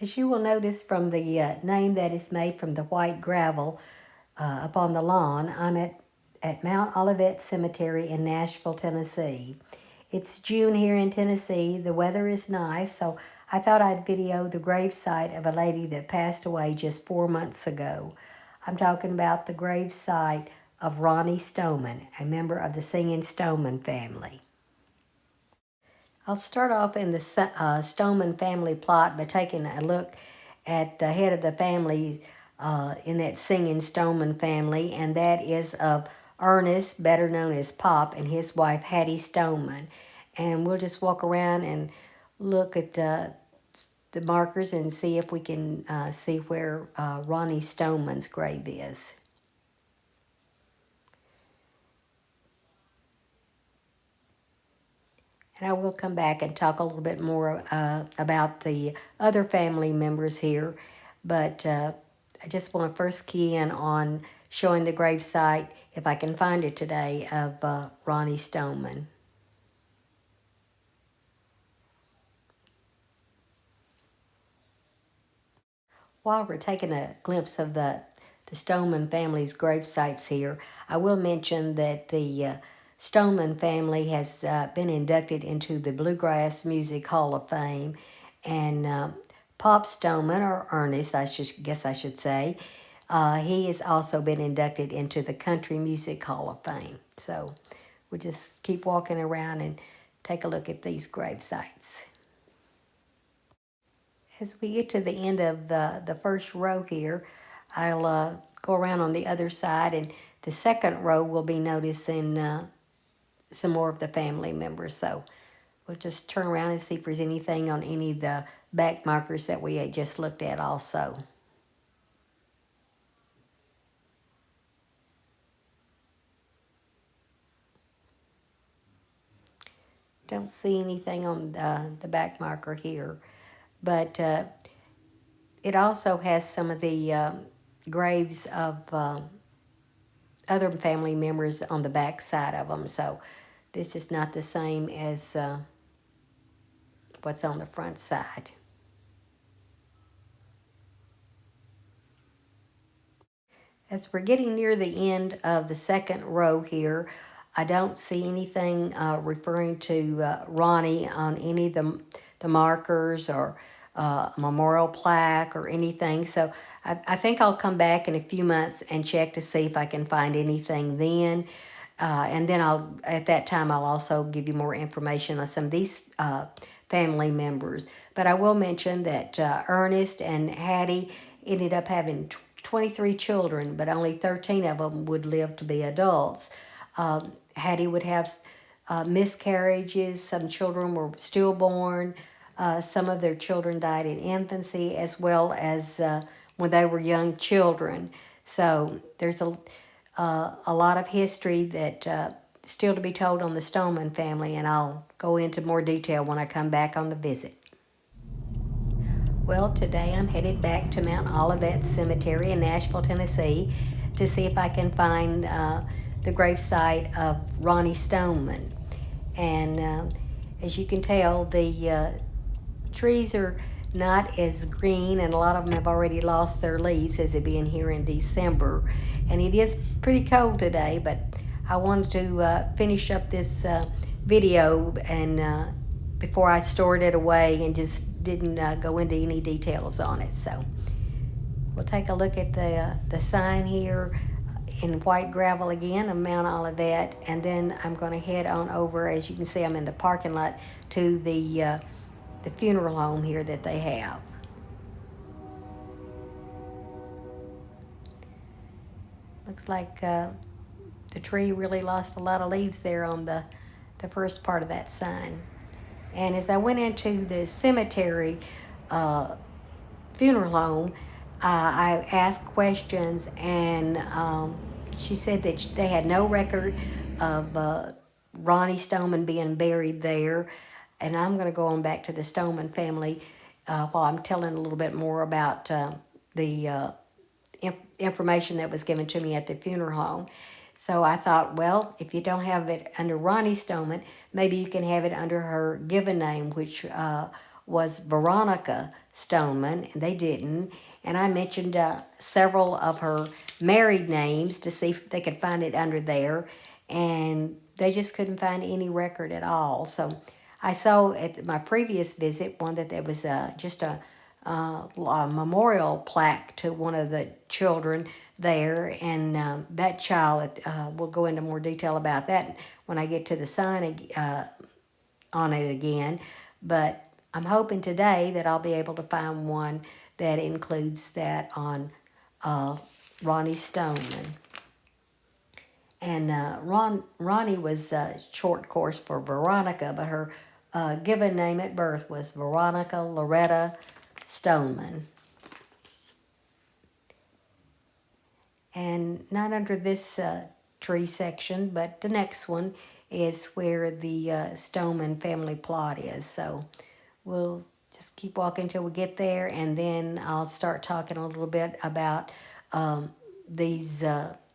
As you will notice from the name that is made from the white gravel upon the lawn, I'm at Mount Olivet Cemetery in Nashville, Tennessee. It's June here in Tennessee. The weather is nice, so I thought I'd video the gravesite of a lady that passed away just 4 months ago. I'm talking about the gravesite of Ronnie Stoneman, a member of the singing Stoneman family. I'll start off in the Stoneman family plot by taking a look at the head of the family in that singing Stoneman family, and that is of Ernest, better known as Pop, and his wife Hattie Stoneman. And we'll just walk around and look at the markers and see if we can see where Ronnie Stoneman's grave is. And I will come back and talk a little bit more about the other family members here. But I just want to first key in on showing the gravesite, if I can find it today, of Ronnie Stoneman. While we're taking a glimpse of the Stoneman family's grave sites here, I will mention that the Stoneman family has been inducted into the Bluegrass Music Hall of Fame, and Pop Stoneman, or Ernest, guess I should say, he has also been inducted into the Country Music Hall of Fame. So we'll just keep walking around and take a look at these grave sites. As we get to the end of the first row here, I'll go around on the other side, and the second row will be noticing some more of the family members. So we'll just turn around and see if there's anything on any of the back markers that we had just looked at also. Don't see anything on the back marker here, but it also has some of the graves of other family members on the back side of them. So this is not the same as what's on the front side. As we're getting near the end of the second row here, I don't see anything referring to Ronnie on any of the markers or memorial plaque or anything. So I think I'll come back in a few months and check to see if I can find anything then. And then at that time, I'll also give you more information on some of these family members. But I will mention that Ernest and Hattie ended up having 23 children, but only 13 of them would live to be adults. Hattie would have miscarriages. Some children were stillborn. Some of their children died in infancy, as well as when they were young children. So there's a lot of history that still to be told on the Stoneman family, and I'll go into more detail when I come back on the visit. Well, today I'm headed back to Mount Olivet Cemetery in Nashville, Tennessee, to see if I can find the gravesite of Ronnie Stoneman. And as you can tell, the trees are not as green, and a lot of them have already lost their leaves as it being here in December. And it is pretty cold today, but I wanted to finish up this video and before I stored it away and just didn't go into any details on it. So we'll take a look at the sign here in white gravel again of Mount Olivet, and then I'm going to head on over. As you can see, I'm in the parking lot to the funeral home here that they have. Looks like the tree really lost a lot of leaves there on the first part of that sign. And as I went into the cemetery funeral home, I asked questions, and she said that they had no record of Ronnie Stoneman being buried there. And I'm going to go on back to the Stoneman family while I'm telling a little bit more about the information that was given to me at the funeral home. So I thought, well, if you don't have it under Ronnie Stoneman, maybe you can have it under her given name, which was Veronica Stoneman, and they didn't. And I mentioned several of her married names to see if they could find it under there, and they just couldn't find any record at all. So I saw at my previous visit one that there was just a memorial plaque to one of the children there, and that child, we'll go into more detail about that when I get to the sign on it again. But I'm hoping today that I'll be able to find one that includes that on Ronnie Stoneman. And Ronnie was short course for Veronica, but her given name at birth was Veronica Loretta Stoneman. And not under this tree section, but the next one is where the Stoneman family plot is. So we'll just keep walking until we get there, and then I'll start talking a little bit about these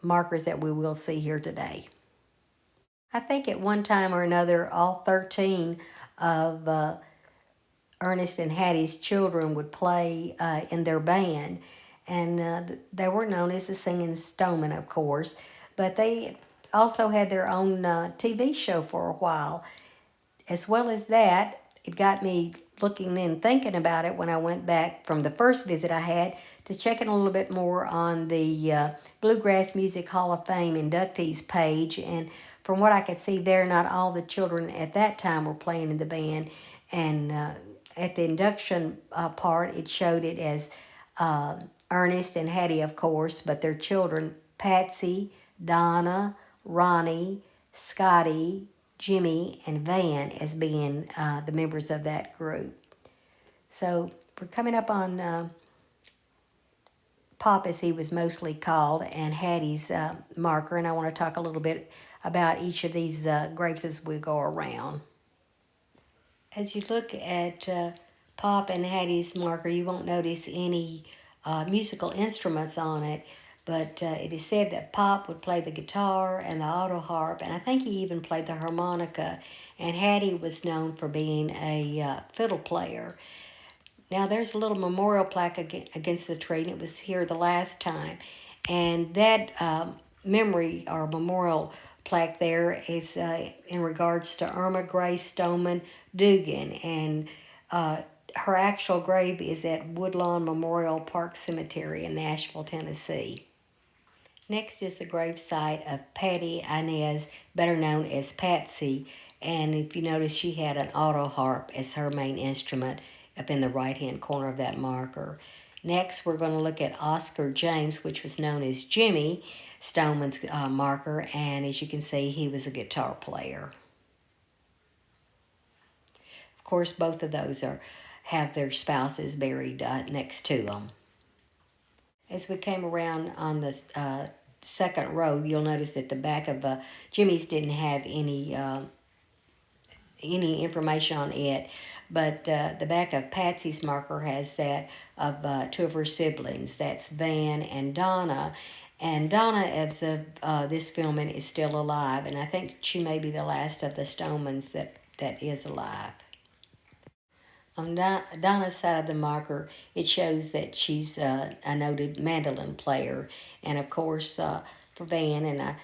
markers that we will see here today. I think at one time or another, all 13 of Ernest and Hattie's children would play in their band. And they were known as the Singing Stoneman, of course. But they also had their own TV show for a while. As well as that, it got me looking and thinking about it when I went back from the first visit I had to checking a little bit more on the Bluegrass Music Hall of Fame inductees page. And from what I could see there, not all the children at that time were playing in the band. And at the induction part, it showed it as Ernest and Hattie, of course, but their children, Patsy, Donna, Ronnie, Scotty, Jimmy, and Van as being the members of that group. So we're coming up on Pop, as he was mostly called, and Hattie's marker, and I want to talk a little bit about each of these graves as we go around. As you look at Pop and Hattie's marker, you won't notice any musical instruments on it, but it is said that Pop would play the guitar and the auto harp, and I think he even played the harmonica, and Hattie was known for being a fiddle player. Now there's a little memorial plaque against the tree, and it was here the last time, and that memory or memorial plaque there is in regards to Irma Grace Stoneman Dugan, and her actual grave is at Woodlawn Memorial Park Cemetery in Nashville, Tennessee. Next is the grave site of Patty Inez, better known as Patsy, and if you notice, she had an auto harp as her main instrument up in the right-hand corner of that marker. Next, we're going to look at Oscar James, which was known as Jimmy Stoneman's marker, and as you can see, he was a guitar player. Of course, both of those have their spouses buried next to them. As we came around on the second row, you'll notice that the back of Jimmy's didn't have any information on it, but the back of Patsy's marker has that of two of her siblings. That's Van and Donna. And Donna, as of this filming, is still alive, and I think she may be the last of the Stonemans that is alive. On Donna's side of the marker, it shows that she's a noted mandolin player. And of course, for Van, and I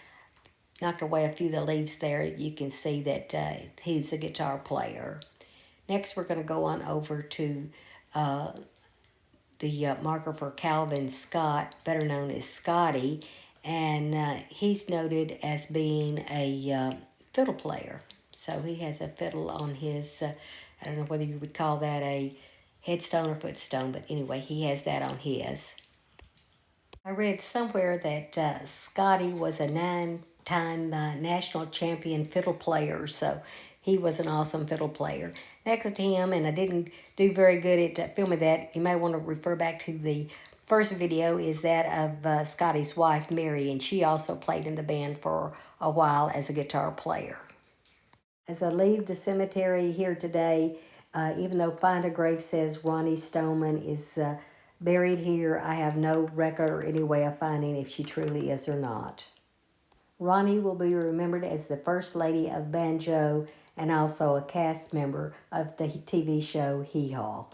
knocked away a few of the leaves there, you can see that he's a guitar player. Next, we're going to go on over to the marker for Calvin Scott, better known as Scotty. And he's noted as being a fiddle player. So he has a fiddle on his... I don't know whether you would call that a headstone or footstone, but anyway, he has that on his. I read somewhere that Scotty was a 9-time national champion fiddle player, so he was an awesome fiddle player. Next to him, and I didn't do very good at filming that, you may want to refer back to the first video, is that of Scotty's wife, Mary, and she also played in the band for a while as a guitar player. As I leave the cemetery here today, even though Find a Grave says Ronnie Stoneman is buried here, I have no record or any way of finding if she truly is or not. Ronnie will be remembered as the First Lady of Banjo and also a cast member of the TV show Hee Haw.